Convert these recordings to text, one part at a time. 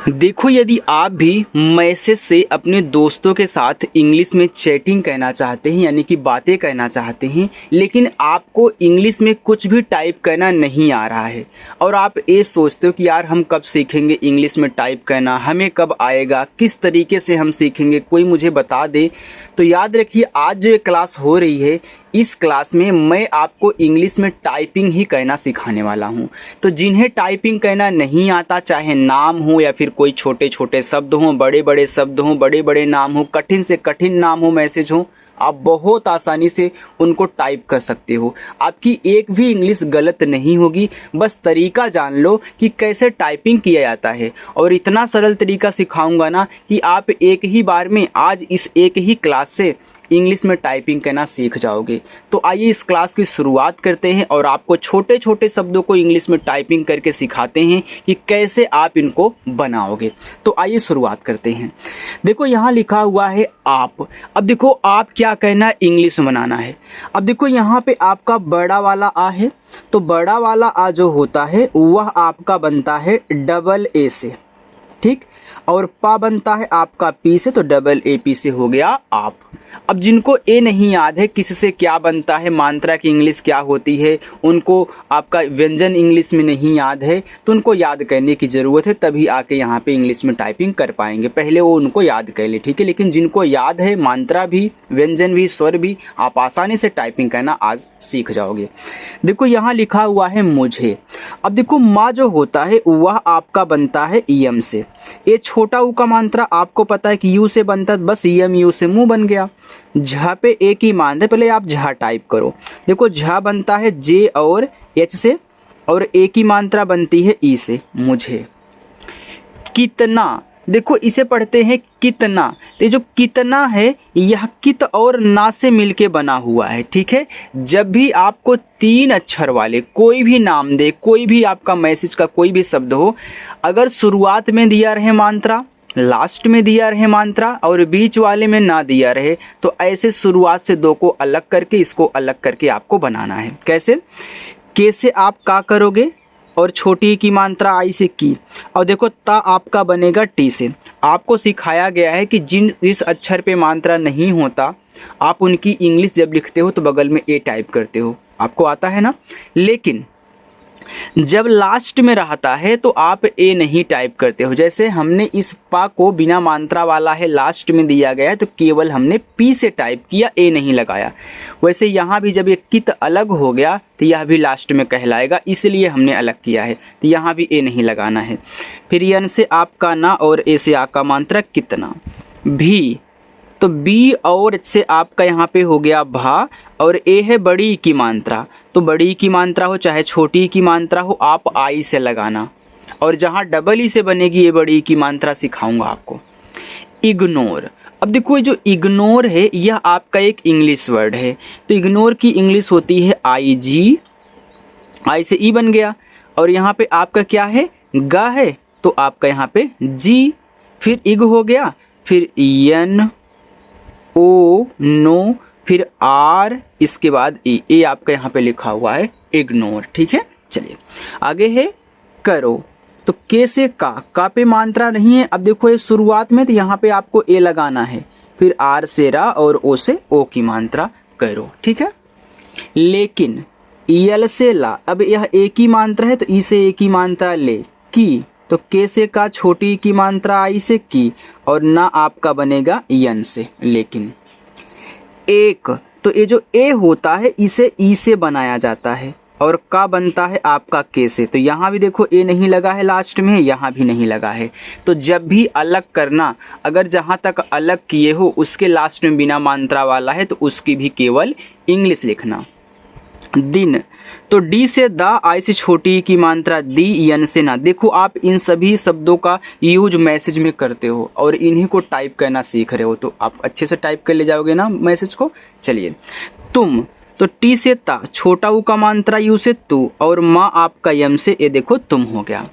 देखो, यदि आप भी मैसेज से अपने दोस्तों के साथ इंग्लिश में चैटिंग करना चाहते हैं, यानी कि बातें करना चाहते हैं, लेकिन आपको इंग्लिश में कुछ भी टाइप करना नहीं आ रहा है और आप ये सोचते हो कि यार हम कब सीखेंगे इंग्लिश में टाइप करना, हमें कब आएगा, किस तरीके से हम सीखेंगे, कोई मुझे बता दे। तो याद रखिए, आज जो ये क्लास हो रही है, इस क्लास में मैं आपको इंग्लिश में टाइपिंग ही करना सिखाने वाला हूँ। तो जिन्हें टाइपिंग करना नहीं आता, चाहे नाम हो या फिर कोई छोटे छोटे शब्द हों, बड़े बड़े शब्द हों, बड़े बड़े नाम हो, कठिन से कठिन नाम हो, मैसेज हो, आप बहुत आसानी से उनको टाइप कर सकते हो। आपकी एक भी इंग्लिश गलत नहीं होगी, बस तरीका जान लो कि कैसे टाइपिंग किया जाता है। और इतना सरल तरीका सिखाऊंगा ना कि आप एक ही बार में आज इस एक ही क्लास से इंग्लिश में टाइपिंग करना सीख जाओगे। तो आइए इस क्लास की शुरुआत करते हैं और आपको छोटे छोटे शब्दों को इंग्लिश में टाइपिंग करके सिखाते हैं कि कैसे आप इनको बनाओगे। तो आइए शुरुआत करते हैं। देखो, यहाँ लिखा हुआ है आप। अब देखो, आप क्या कहना इंग्लिश में बनाना है। अब देखो, यहाँ पे आपका बड़ा वाला आ है, तो बड़ा वाला आ जो होता है वह आपका बनता है डबल ए से, ठीक, और पा बनता है आपका पी से, तो डबल ए पी से हो गया आप। अब जिनको ए नहीं याद है किससे क्या बनता है, मात्रा की इंग्लिश क्या होती है, उनको आपका व्यंजन इंग्लिश में नहीं याद है, तो उनको याद करने की ज़रूरत है, तभी आके यहाँ पे इंग्लिश में टाइपिंग कर पाएंगे। पहले वो उनको याद कर ले, ठीक है। लेकिन जिनको याद है मात्रा भी, व्यंजन भी, स्वर भी, आप आसानी से टाइपिंग करना आज सीख जाओगे। देखो, यहाँ लिखा हुआ है मुझे। अब देखो, माँ जो होता है वह आपका बनता है यम से। ये छोटा ऊ का मात्रा आपको पता है कि यू से बनता है, बस यम यू से मुँह बन गया। झा पे एक ही मान है, पहले आप झा टाइप करो। देखो, झा बनता है जे और एच से, और एक ही मात्रा बनती है ई से, मुझे। कितना, देखो इसे पढ़ते हैं कितना, तो जो कितना है यह कित और ना से मिलके बना हुआ है, ठीक है। जब भी आपको 3 अक्षर वाले कोई भी नाम दे, कोई भी आपका मैसेज का कोई भी शब्द हो, अगर शुरुआत में दिया रहे मात्रा, लास्ट में दिया रहे मात्रा और बीच वाले में ना दिया रहे, तो ऐसे शुरुआत से 2 को अलग करके इसको अलग करके आपको बनाना है। कैसे आप का करोगे, और छोटी की मात्रा आई से की, और देखो ता आपका बनेगा टी से। आपको सिखाया गया है कि जिस अक्षर पे मात्रा नहीं होता, आप उनकी इंग्लिश जब लिखते हो तो बगल में ए टाइप करते हो, आपको आता है ना। लेकिन जब लास्ट में रहता है तो आप ए नहीं टाइप करते हो। जैसे हमने इस पा को बिना मात्रा वाला है लास्ट में दिया गया है, तो केवल हमने पी से टाइप किया, ए नहीं लगाया। वैसे यहाँ भी जब ये कित अलग हो गया तो यह भी लास्ट में कहलाएगा, इसलिए हमने अलग किया है, तो यहाँ भी ए नहीं लगाना है। फिर यन से आपका ना और ए से आपका मात्रा कितना। भी, तो बी और एच से आपका यहाँ पे हो गया भा, और ए है बड़ी की मात्रा, तो बड़ी की मात्रा हो चाहे छोटी की मात्रा हो, आप आई से लगाना। और जहाँ डबल ई से बनेगी ये बड़ी की मात्रा सिखाऊंगा आपको। इग्नोर। अब देखो, ये जो इग्नोर है यह आपका एक इंग्लिश वर्ड है, तो इग्नोर की इंग्लिश होती है आई जी, आई से ई बन गया, और यहाँ पे आपका क्या है, गा है, तो आपका यहाँ पे जी, फिर इग हो गया, फिर एन ओ नो, फिर आर, इसके बाद ए आपका यहाँ पे लिखा हुआ है इग्नोर, ठीक है। चलिए आगे है करो। तो के से का पे मात्रा नहीं है। अब देखो, ये शुरुआत में तो यहाँ पे आपको ए लगाना है, फिर आर से रा और ओ से ओ की मात्रा करो, ठीक है। लेकिन यल से ला, अब यह एक ही मात्रा है तो ई से एक ही मात्रा ले की, तो के से का छोटी की मात्रा आई से की, और ना आपका बनेगा यन से। लेकिन एक, तो ये जो ए होता है इसे ई से बनाया जाता है, और का बनता है आपका के से। तो यहाँ भी देखो ए नहीं लगा है लास्ट में, यहाँ भी नहीं लगा है। तो जब भी अलग करना, अगर जहाँ तक अलग किए हो उसके लास्ट में बिना मात्रा वाला है तो उसकी भी केवल इंग्लिश लिखना। दिन, तो डी से दा, आई से छोटी की मात्रा दी, यन से ना। देखो, आप इन सभी शब्दों का यूज मैसेज में करते हो और इन्हीं को टाइप करना सीख रहे हो, तो आप अच्छे से टाइप कर ले जाओगे ना मैसेज को। चलिए, तुम, तो टी से ता, छोटा ऊ का मात्रा यू से तू, और माँ आपका यम से, ये देखो तुम हो गया।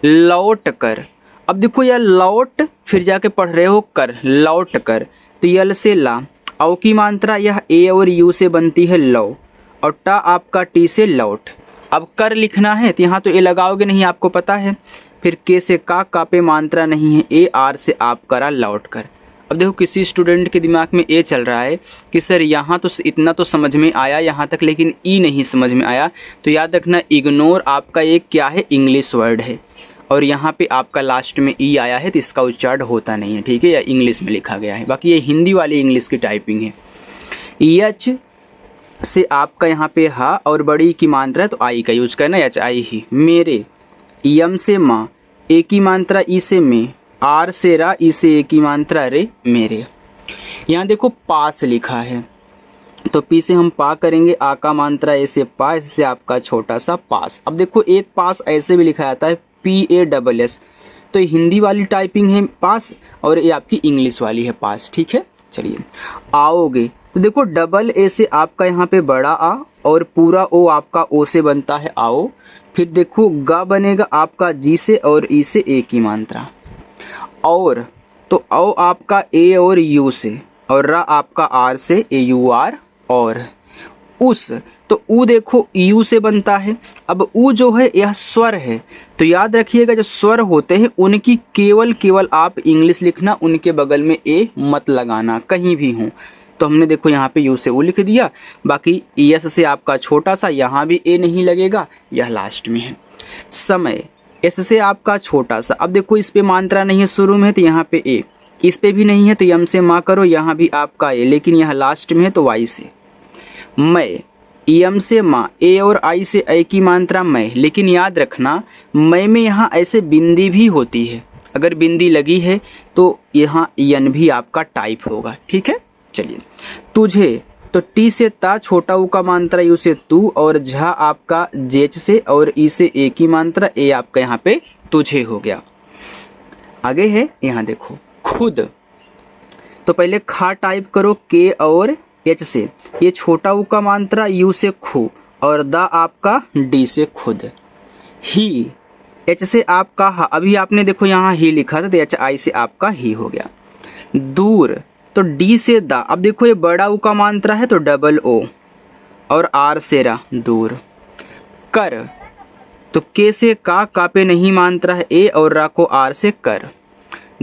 लौट कर। अब देखो, यह लौट फिर जाके पढ़ रहे हो कर, लौट कर, तो यल से ला, औ की मात्रा यह ए और यू से बनती है लो, और टा आपका टी से लौट। अब कर लिखना है तो यहाँ तो ए लगाओगे नहीं, आपको पता है, फिर के से का पे मात्रा नहीं है, ए आर से आप करा लौट कर। अब देखो किसी स्टूडेंट के दिमाग में ये चल रहा है कि सर यहाँ तो इतना तो समझ में आया यहाँ तक, लेकिन ई नहीं समझ में आया। तो याद रखना इग्नोर आपका एक क्या है, इंग्लिश वर्ड है, और यहाँ पे आपका लास्ट में ई आया है तो इसका उच्चारण होता नहीं है, ठीक है, या इंग्लिश में लिखा गया है। बाकी ये हिंदी वाली इंग्लिश की टाइपिंग है। एच से आपका यहाँ पे हा और बड़ी की मात्रा है तो आई का यूज करना, एच आई ही। मेरे, यम से माँ, ए की मात्रा ई से में, आर से रा, ई से ए की मात्रा रे, मेरे। यहाँ देखो पास लिखा है तो पी से हम पा करेंगे, आ का मात्रा ए से पा, इससे आपका छोटा सा पास। अब देखो एक पास ऐसे भी लिखा जाता है PASS, तो ये हिंदी वाली टाइपिंग है पास और ये आपकी इंग्लिश वाली है पास, ठीक है। चलिए आओगे तो देखो डबल ए से आपका यहाँ पे बड़ा आ और पूरा ओ आपका ओ से बनता है आओ। फिर देखो गा बनेगा आपका जी से और ई से ए की मात्रा, और तो औ आपका ए और यू से, और रा आपका आर से AUR, और उस तो ऊ देखो यू से बनता है। अब ऊ जो है यह स्वर है, तो याद रखिएगा जो स्वर होते हैं उनकी केवल आप इंग्लिश लिखना, उनके बगल में ए मत लगाना कहीं भी हो। तो हमने देखो यहाँ पे यू से ऊ लिख दिया, बाकी यस से आपका छोटा सा, यहाँ भी ए नहीं लगेगा, यह लास्ट में है। समय, एस से आपका छोटा सा, अब देखो इस पे मात्रा नहीं है शुरू में तो यहाँ पे ए, इस पे भी नहीं है तो यम से माँ करो, यहाँ भी आपका ए, लेकिन यहाँ लास्ट में है तो वाई से। मैं, यम से माँ, ए और आई से ए की मात्रा मैं, लेकिन याद रखना मैं में यहाँ ऐसे बिंदी भी होती है, अगर बिंदी लगी है तो यहाँ यन भी आपका टाइप होगा, ठीक है। चलिए तुझे, तो टी से ता, छोटा ऊ का मात्रा यू से तू, और झा आपका जेच से और ई से ए की मात्रा, ए आपका यहाँ पे तुझे हो गया। आगे है यहाँ देखो खुद, तो पहले खा टाइप करो के और एच से, ये छोटा ऊ का मात्रा यू से खू, और दा आपका डी से खुद। ही, एच से आपका हा, अभी आपने देखो यहाँ ही लिखा था तो एच आई से आपका ही हो गया। दूर, तो डी से दा, अब देखो ये बड़ा ऊ का मात्रा है तो डबल ओ, और आर से रा, दूर। कर, तो के से का पे नहीं मात्रा है ए, और रा को आर से कर।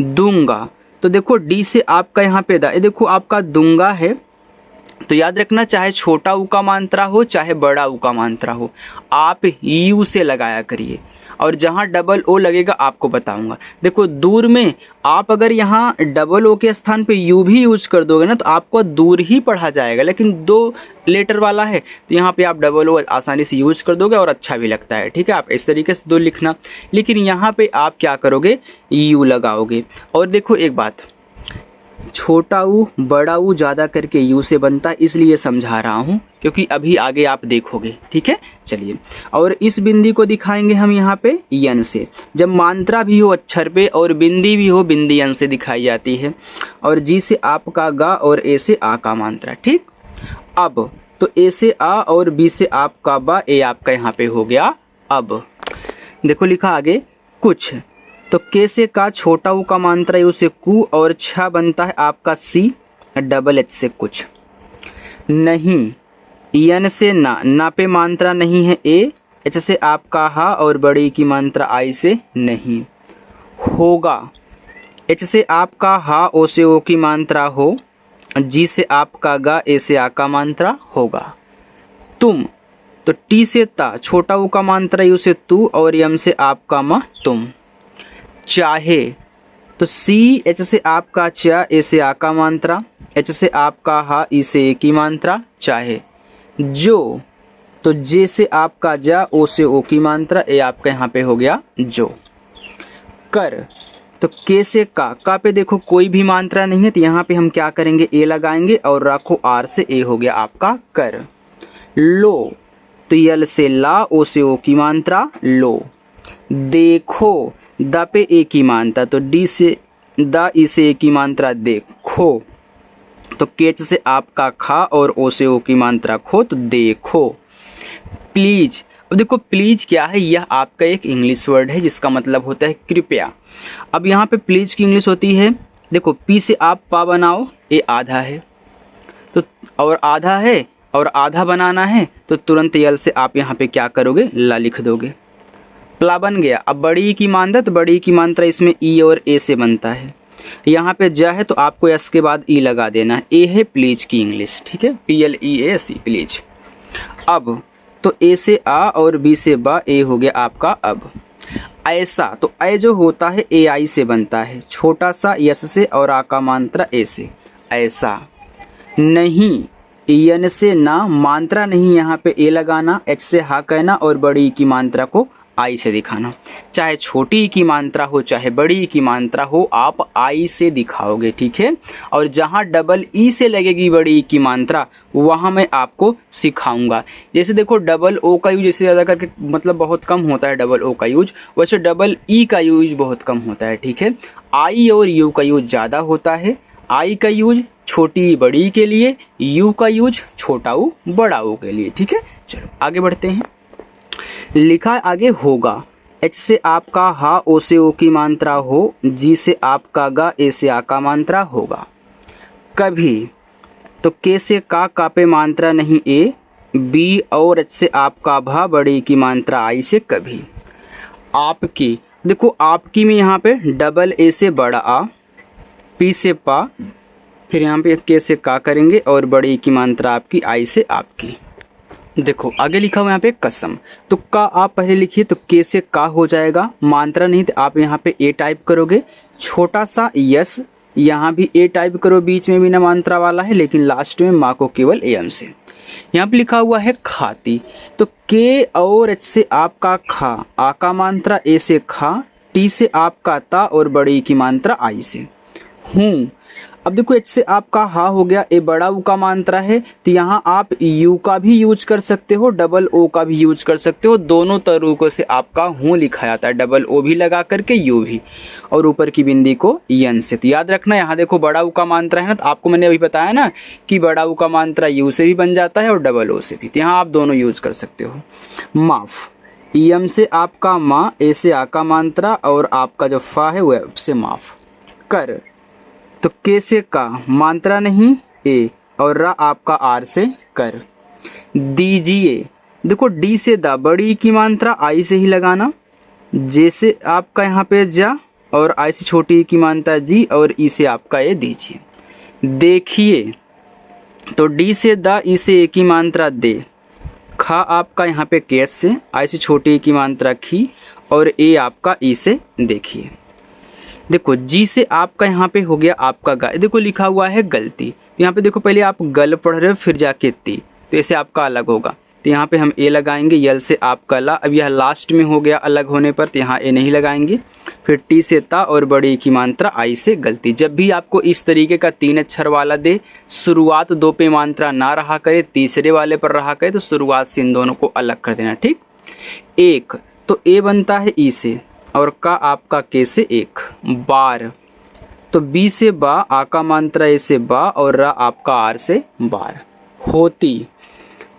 दूंगा, तो देखो डी से आपका यहाँ पे दा, ये देखो आपका दूंगा है, तो याद रखना चाहे छोटा ऊ का मात्रा हो चाहे बड़ा ऊ का मात्रा हो, आप यू से लगाया करिए, और जहाँ डबल ओ लगेगा आपको बताऊंगा। देखो दूर में आप अगर यहाँ डबल ओ के स्थान पे यू भी यूज कर दोगे ना तो आपको दूर ही पढ़ा जाएगा, लेकिन 2 लेटर वाला है तो यहाँ पे आप डबल ओ आसानी से यूज कर दोगे और अच्छा भी लगता है, ठीक है। आप इस तरीके से 2 लिखना, लेकिन यहाँ पे आप क्या करोगे, यू लगाओगे। और देखो एक बात, छोटा ऊ बड़ा ऊ ज़्यादा करके यू से बनता है, इसलिए समझा रहा हूँ क्योंकि अभी आगे आप देखोगे, ठीक है। चलिए और इस बिंदी को दिखाएंगे हम यहाँ पे यन से, जब मात्रा भी हो अक्षर पे और बिंदी भी हो, बिंदी यन से दिखाई जाती है, और जी से आपका गा और ए से आ का मात्रा, ठीक। अब तो ए से आ और बी से आपका बा, ए आपका यहाँ पे हो गया अब। देखो लिखा आगे कुछ, तो के से का, छोटा ऊ का मात्रा यू से कु, और छा बनता है आपका सी, डबल एच से कुछ। नहीं, यन से ना, ना पे मात्रा नहीं है ए, एच से आपका हा और बड़ी की मात्रा आई से नहीं। होगा, एच से आपका हा, ओ से ओ की मात्रा हो, जी से आपका गा, ए से आ का मात्रा होगा। तुम, तो टी से ता, छोटा ऊ का मात्रा यू से तू, और यम से आपका मा, तुम। चाहे, तो सी, एच से आपका चा, ए से आ का मात्रा, एच से आपका हा, ई से ए की मात्रा, चाहे। जो, तो जे से आपका जा, ओ से ओ की मात्रा, ए आपका यहाँ पे हो गया जो। कर, तो के से का पे देखो कोई भी मात्रा नहीं है तो यहाँ पे हम क्या करेंगे, ए लगाएंगे, और राखो आर से, ए हो गया आपका कर। लो, तो यल से ला, ओ से ओ की मात्रा, लो। देखो, दा पे ए की मात्रा, तो डी से दा, ई से ए की मात्रा देखो, तो केच से आपका खा और ओ से ओ की मात्रा खो, तो देखो। प्लीज, अब देखो प्लीज क्या है, यह आपका एक इंग्लिश वर्ड है जिसका मतलब होता है कृपया। अब यहाँ पे प्लीज की इंग्लिश होती है, देखो पी से आप पा बनाओ, ए आधा है तो, और आधा है और आधा बनाना है तो तुरंत यल से आप यहाँ पे क्या करोगे, ला लिख दोगे। प्ला बन गया। अब बड़ी ई की मात्रा, तो बड़ी ई की मात्रा इसमें ई और ए से बनता है। यहाँ पे ज है तो आपको एस के बाद ई लगा देना है। ए है प्लीज की इंग्लिश, ठीक है, PLEAS प्लीज। अब तो ए से आ और बी से बा, ए हो गया आपका अब। ऐसा, तो ए जो होता है AI से बनता है, छोटा सा यस से और आ का मात्रा ए से। ऐसा नहीं, यन से ना, मात्रा नहीं, यहाँ पे ए लगाना, एच से हा कहना और बड़ी ई की मात्रा को आई से दिखाना। चाहे छोटी ई की मात्रा हो चाहे बड़ी ई की मात्रा हो, आप आई से दिखाओगे, ठीक है। और जहाँ डबल ई से लगेगी बड़ी ई की मात्रा, वहाँ मैं आपको सिखाऊंगा। जैसे देखो डबल ओ का यूज जैसे ज़्यादा करके मतलब बहुत कम होता है डबल ओ का यूज, वैसे डबल ई का यूज बहुत कम होता है, ठीक है। आई और यू का यूज ज़्यादा होता है। आई का यूज छोटी बड़ी के लिए, यू का यूज छोटा ऊ बड़ा ऊ के लिए, ठीक है। चलो आगे बढ़ते हैं। लिखा आगे होगा, एच से आपका हा, ओ से ओ की मात्रा हो, जी से आपका गा, ए से आ का मात्रा होगा। कभी, तो के से का पे मात्रा नहीं ए, बी और एच से आपका भा, बड़ी की मात्रा आई से कभी। आपकी, देखो आपकी में यहाँ पे डबल ए से बड़ा आ, पी से पा, फिर यहाँ पे के से का करेंगे और बड़ी की मात्रा आपकी आई से आपकी। देखो आगे लिखा हुआ यहाँ पे कसम, तो का आप पहले लिखिए तो के से का हो जाएगा, मात्रा नहीं तो आप यहाँ पे ए टाइप करोगे। छोटा सा यस, यहाँ भी ए टाइप करो, बीच में बिना मात्रा वाला है, लेकिन लास्ट में माँ को केवल एम से। यहाँ पे लिखा हुआ है खाती, तो के और एच से आपका खा, आ का मात्रा ए से खा, टी से आपका ता और बड़ी की मात्रा आई से हूँ। अब देखो एच से आपका हा हो गया, ए बड़ा ऊ का मात्रा है, तो यहाँ आप यू का भी यूज कर सकते हो, डबल ओ का भी यूज कर सकते हो। दोनों तरीकों से आपका हूँ लिखा जाता है, डबल ओ भी लगा करके यू भी, और ऊपर की बिंदी को यन से। तो याद रखना, यहाँ देखो बड़ा ऊ का मात्रा है ना, तो आपको मैंने अभी बताया ना कि बड़ा ऊ का मात्रा यू से भी बन जाता है और डबल ओ से भी, तो यहाँ आप दोनों यूज कर सकते हो। माफ, एम से आपका माँ, ए से आ का मात्रा और आपका जो फा है वह से माफ। कर, तो के से का, मात्रा नहीं ए, और रा आपका आर से कर। दीजिए, देखो डी से दा, बड़ी की मात्रा आई से ही लगाना, जे से आपका यहाँ पे जा और आई से छोटी की मात्रा जी, और ई से आपका ये दीजिए। देखिए, तो डी से दा, ई से ए की मात्रा दे, खा आपका यहाँ पे केस से, आई से छोटी की मात्रा खी, और ए आपका ई से देखिए। देखो जी से आपका यहाँ पे हो गया आपका गा, देखो लिखा हुआ है गलती, यहाँ पे देखो पहले आप गल पढ़ रहे हो फिर जाके ती, तो ऐसे आपका अलग होगा, तो यहाँ पे हम ए लगाएंगे। यल से आपका ला, अब यह लास्ट में हो गया अलग होने पर, तो यहाँ ए नहीं लगाएंगे। फिर टी से ता और बड़ी की मात्रा आई से गलती। जब भी आपको इस तरीके का 3 अक्षर वाला दे, शुरुआत 2 पे मात्रा ना रहा करे, तीसरे वाले पर रहा करे, तो शुरुआत से इन दोनों को अलग कर देना, ठीक। एक, तो ए बनता है ई से और का आपका के से एक। बार, तो बी से बा, आ का मात्रा ए से बा और रा आपका आर से बार। होती,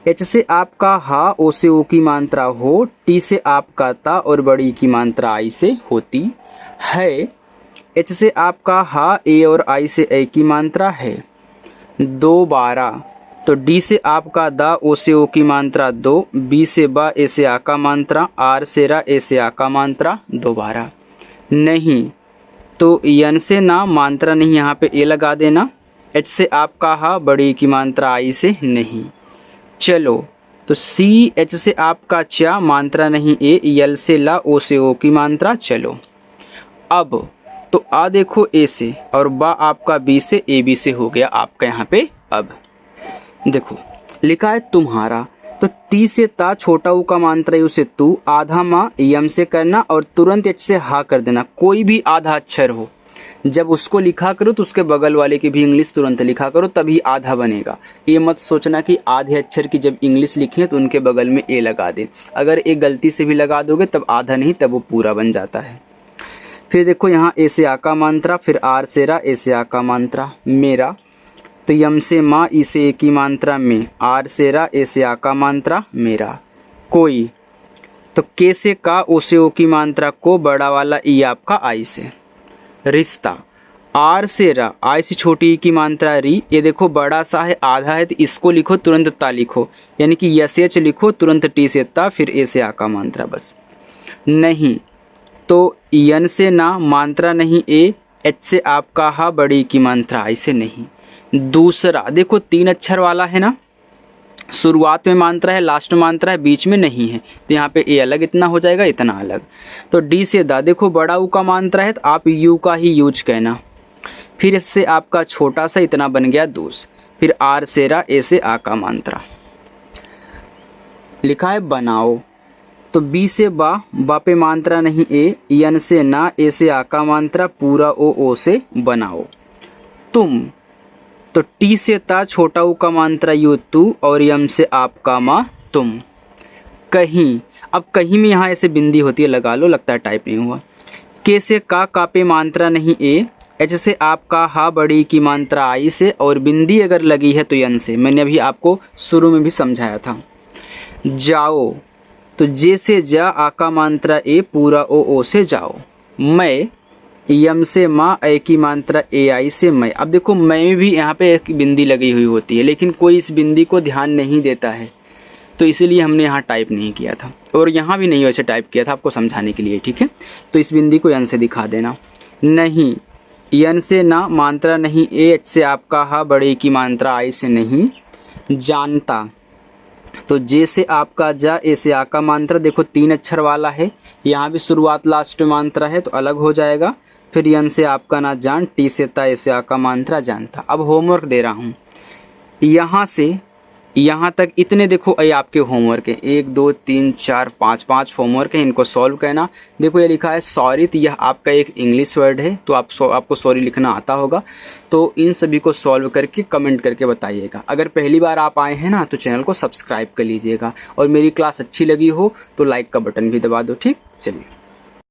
एच से आपका हा, ओ से ओ की मात्रा हो, टी से आपका ता और बड़ी की मात्रा आई से होती है। एच से आपका हा, ए और आई से ए की मात्रा है। दोबारा, तो डी से आपका दा, ओ से ओ की मात्रा दो, बी से बा, ए से आ का मात्रा, आर से रा, ए से आ का मात्रा दोबारा। नहीं, तो यन से ना, मात्रा नहीं, यहाँ पे ए लगा देना। एच से आपका हा, बड़ी की मात्रा आई से नहीं। चलो, तो सी एच से आपका चा, मात्रा नहीं ए, यल से ला, ओ से ओ की मात्रा चलो। अब तो आ देखो ए से और बा आपका बी से, ए बी से हो गया आपका यहाँ पे। अब देखो लिखा है तुम्हारा, तो टी से ता, छोटा ऊ का मात्रा यू से तू, आधा माँ यम से करना और तुरंत एच से हा कर देना। कोई भी आधा अक्षर हो, जब उसको लिखा करो तो उसके बगल वाले की भी इंग्लिश तुरंत लिखा करो, तभी आधा बनेगा। ये मत सोचना कि आधे अक्षर की जब इंग्लिश लिखी है तो उनके बगल में ए लगा दे। अगर ए गलती से भी लगा दोगे तब आधा नहीं, तब वो पूरा बन जाता है। फिर देखो यहाँ ए से आ का मात्रा, फिर आर से रा, ए से आ का मात्रा मेरा, तो यम से माँ, ई से ए की मात्रा में, आर से रा, ए से आ का मात्रा मेरा। कोई, तो के से का, ओ से ओ की मात्रा को, बड़ा वाला ई आपका आई से। रिश्ता, आर से रा, आई से छोटी ई की मात्रा री, ये देखो बड़ा सा है, आधा है, तो इसको लिखो तुरंत ता लिखो, यानी कि यस एच लिखो तुरंत टी से ता, फिर ए से आ का मात्रा बस। नहीं, तो यन से ना, मात्रा नहीं ए, एच से आपका हा, बड़ी की मात्रा आई से नहीं। दूसरा देखो 3 अक्षर वाला है ना, शुरुआत में मात्रा है, लास्ट में मात्रा है, बीच में नहीं है, तो यहाँ पे ए अलग इतना हो जाएगा, इतना अलग। तो डी से दा, देखो बड़ा ऊ का मात्रा है तो आप यू का ही यूज कहना। फिर इससे आपका छोटा सा इतना बन गया दूस। फिर आर से रा, ए से आ का मात्रा लिखा है बनाओ। तो बी से बा पे मात्रा नहीं ए, यन से ना, ए से आ का मात्रा, पूरा ओ से बनाओ। तुम, तो टी से ता, छोटा ऊ का मात्रा यू तू, और यम से आपका मा तुम। कहीं, अब कहीं में यहाँ ऐसे बिंदी होती है, लगा लो, लगता है टाइप नहीं हुआ। के से का पे मात्रा नहीं ए, एच से आपका हा, बड़ी की मात्रा आई से, और बिंदी अगर लगी है तो यन से। मैंने अभी आपको शुरू में भी समझाया था। जाओ, तो जे से जा, आ का मात्रा ए, पूरा ओ से जाओ। मैं, यम से माँ, ए की मात्रा ए आई से मैं। अब देखो मैं में भी यहाँ पे एक बिंदी लगी हुई होती है, लेकिन कोई इस बिंदी को ध्यान नहीं देता है, तो इसीलिए हमने यहाँ टाइप नहीं किया था, और यहाँ भी नहीं वैसे टाइप किया था, आपको समझाने के लिए, ठीक है। तो इस बिंदी को यन से दिखा देना। नहीं, यन से ना, मात्रा नहीं ए, एच से आपका हा, बड़े की मात्रा आई से नहीं। जानता, तो जे से आपका जा, ए से आ का मात्रा, देखो 3 अक्षर वाला है, यहाँ भी शुरुआत लास्ट में मात्रा है तो अलग हो जाएगा। फिर यन से आपका ना जान, टी से ता, ए से आ का मात्रा जानता। अब होमवर्क दे रहा हूँ, यहाँ से यहाँ तक इतने देखो ये आपके होमवर्क है, 1 2 3 4 5 होमवर्क है, इनको सॉल्व करना। देखो ये लिखा है सॉरी, तो यह आपका एक इंग्लिश वर्ड है, तो आपको सॉरी लिखना आता होगा। तो इन सभी को सॉल्व करके कमेंट करके बताइएगा। अगर पहली बार आप आए हैं ना, तो चैनल को सब्सक्राइब कर लीजिएगा, और मेरी क्लास अच्छी लगी हो तो लाइक का बटन भी दबा दो, ठीक। चलिए।